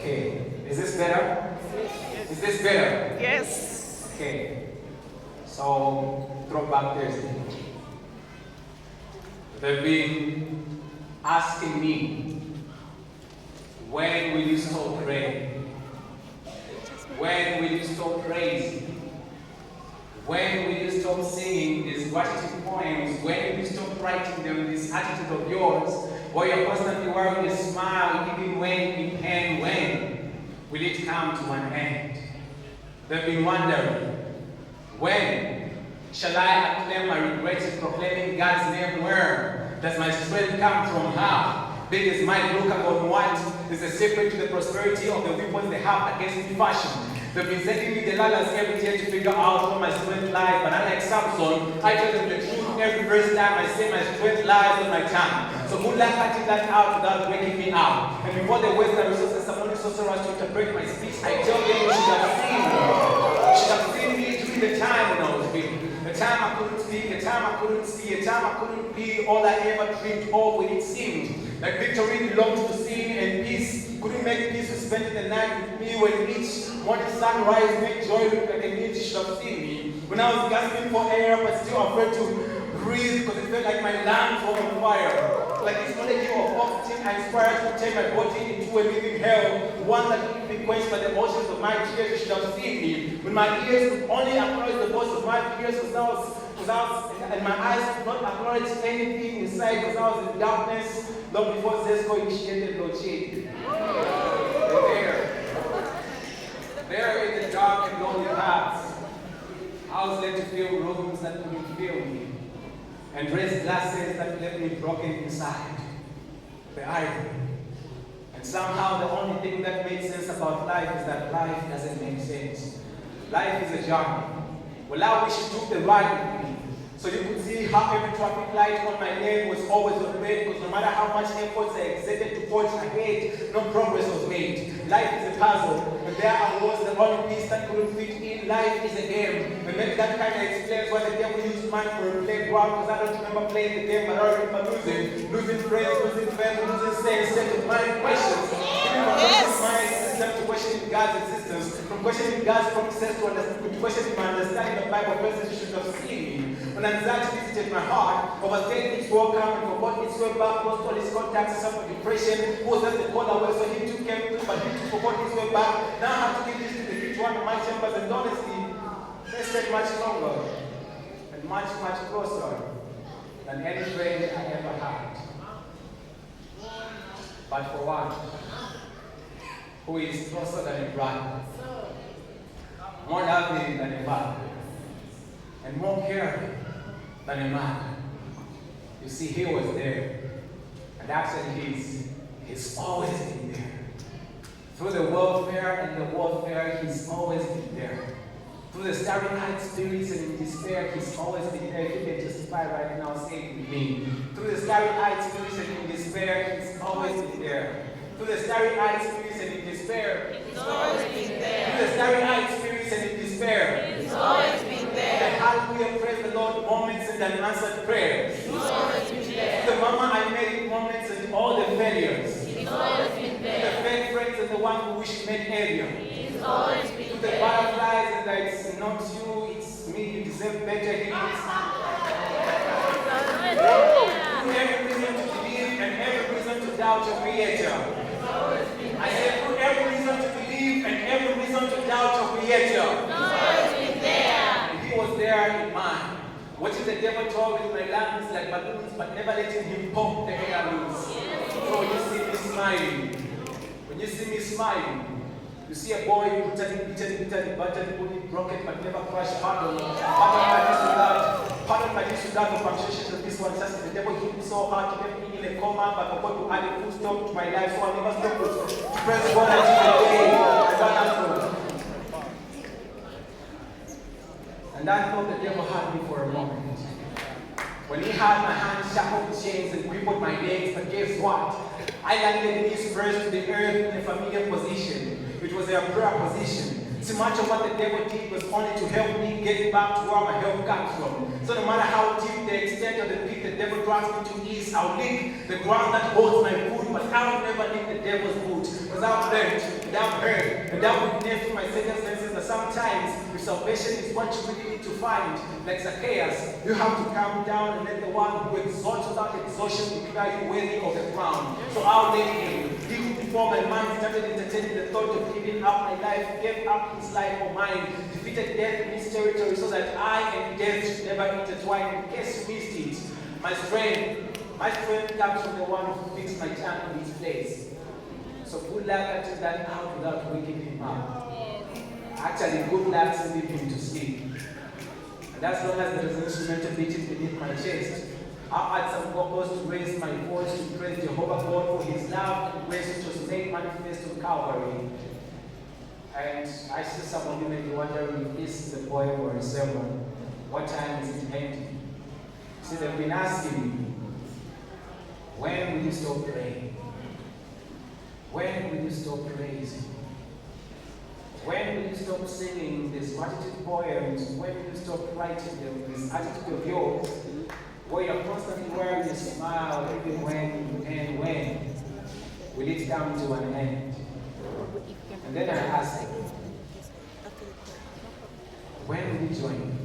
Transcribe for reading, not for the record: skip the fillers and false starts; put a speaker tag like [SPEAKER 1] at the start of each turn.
[SPEAKER 1] Okay. Is this better? Is this better?
[SPEAKER 2] Yes.
[SPEAKER 1] Okay. So, throwback Thursday. They've been asking me, when will you stop praying? When will you stop praising? When will you stop singing these gratitude poems? When will you stop writing them, this attitude of yours, where you're constantly wearing a smile, even when in pain? When will it come to an end? They've been wondering, when shall I acclaim my regrets in proclaiming God's name? Where does my strength come from? How big is my look on what is the secret to the prosperity of the weapons they have against me fashion? They've been sending me the ladders every day to figure out where my strength lies, but unlike Samson, I tell them the truth every first time I say my strength lies on my tongue. So good luck cutting that out without breaking me out. And before they waste their resources, someone is sorcerers to interpret my speech, I tell them you should have seen me. You should have seen me during the time when I was big. The time I couldn't speak, the time I couldn't see, the time I couldn't be all I ever dreamed of when it seemed like victory belongs to sin and peace. Couldn't make peace with spending the night with me when each morning sunrise made joy look like a need. You should have seen me when I was gasping for air but still afraid to breathe because it felt like my lungs were on fire. Like this molecule of oxygen I inspired to turn my body into a living hell, one that couldn't be quenched by the oceans of my tears. You should have seen me when my ears could only acknowledge the voice of my fears and my eyes could not acknowledge anything inside because I was in darkness long before Zesco initiated load shedding. There in the dark and lonely paths, I was led to feel rooms that couldn't feel me, and raised glasses that left me broken inside. The irony. And somehow the only thing that made sense about life is that life doesn't make sense. Life is a journey. Well, I wish you took the ride with me, so you could see how every traffic light on my lane was always on red, because no matter how much efforts I exerted to forge ahead, no progress was made. Life is a puzzle, and there I was, the only piece that couldn't fit in. Life is a game, and maybe that kind of explains why the devil used mine for a playground, because I don't remember playing the game, but I remember losing friends, losing family, losing sense, set of mind questions. Even from questioning my existence to questioning God's existence, from questioning God's promises to questioning my understanding of Bible verses. You should have seen me. When anxiety visited my heart, overstayed its welcome and forgot its way back, lost all his contacts, suffered depression, who was just the call away, so he too came through, but he too forgot his way back. Now I have to give this to the rich one of my chambers, and honestly, they stayed much longer and much, much closer than any friend I ever had. But for one, who is closer than a brother, more loving than a father, and more caring than a mother. You see, he was there, and actually he's always been there. Through the welfare and the warfare, he's always been there. Through the starry-eyed spirits and in despair, he's always been there. If you can justify right now, say it with me. Through the starry-eyed spirits and in despair, he's always been there. Through the starry-eyed spirits and in despair,
[SPEAKER 2] He's always been there.
[SPEAKER 1] through the starry-eyed spirits and in despair,
[SPEAKER 2] He's always been
[SPEAKER 1] the
[SPEAKER 2] there.
[SPEAKER 1] hallelujah, praise the Lord moments and unanswered prayers.
[SPEAKER 2] He's always been there.
[SPEAKER 1] The mama I made in moments and all the failures.
[SPEAKER 2] He's always been
[SPEAKER 1] The
[SPEAKER 2] there.
[SPEAKER 1] fake friends and the one who wish you made earlier.
[SPEAKER 2] He's always
[SPEAKER 1] To
[SPEAKER 2] been
[SPEAKER 1] the
[SPEAKER 2] there.
[SPEAKER 1] butterflies and that it's not you, it's me, you deserve better. He is through every reason to believe and every reason to doubt your creator. I said through every reason to believe and every reason to doubt your creator.
[SPEAKER 2] He's always been there.
[SPEAKER 1] And he was there in mine. Watching the devil toy with my lungs like balloons, but never letting him pump the air loose. So when you see me smiling, you see a boy bitterly battered, fully broken, but never crushed. Pardon my disregard of punctuations of this one. Just the devil hit me so hard to get me in a coma, but forgot to add a full stop to my life, so I never stopped to press what I did today. And I thought the devil had me for a moment. When he had my hands shackled with chains and crippled my legs, but guess what? I landed knees first to the earth in a familiar position. It was a prayer position. So much of what the devil did was only to help me get back to where my help comes from. So no matter how deep the extent of the pit the devil drags me to is, I'll lick the ground that holds my foot, but I'll never lick the devil's boot. Because I've learned and I've heard, and I've witnessed through my circumstances that sometimes if salvation is what you really need to find, like Zacchaeus, you have to come down and let the one who exalts without exhaustion declare you worthy of the crown. So I'll let him. He who before my mind started entertaining the thought of giving up my life, gave up his life for mine, defeated death in his territory so that I and death should never intertwine. In case you missed it, my strength comes from the one who fixed my tongue in his place. So good luck until that out without waking him up. Actually, good luck sending him to sleep. And as long as there is an instrumental beating beneath my chest, I'll add some vocals to raise my voice to praise Jehovah God for his love and grace which was made manifest on Calvary. And I see some of you may be wondering if this is a boy or a sermon. What time is it ending? See, they've been asking me, when will you stop praying? When will you stop praising? When will you stop singing these gratitude poems? When will you stop writing them, this attitude of yours, where you're constantly wearing a smile even when will it come to an end? And then I ask, when will you join me?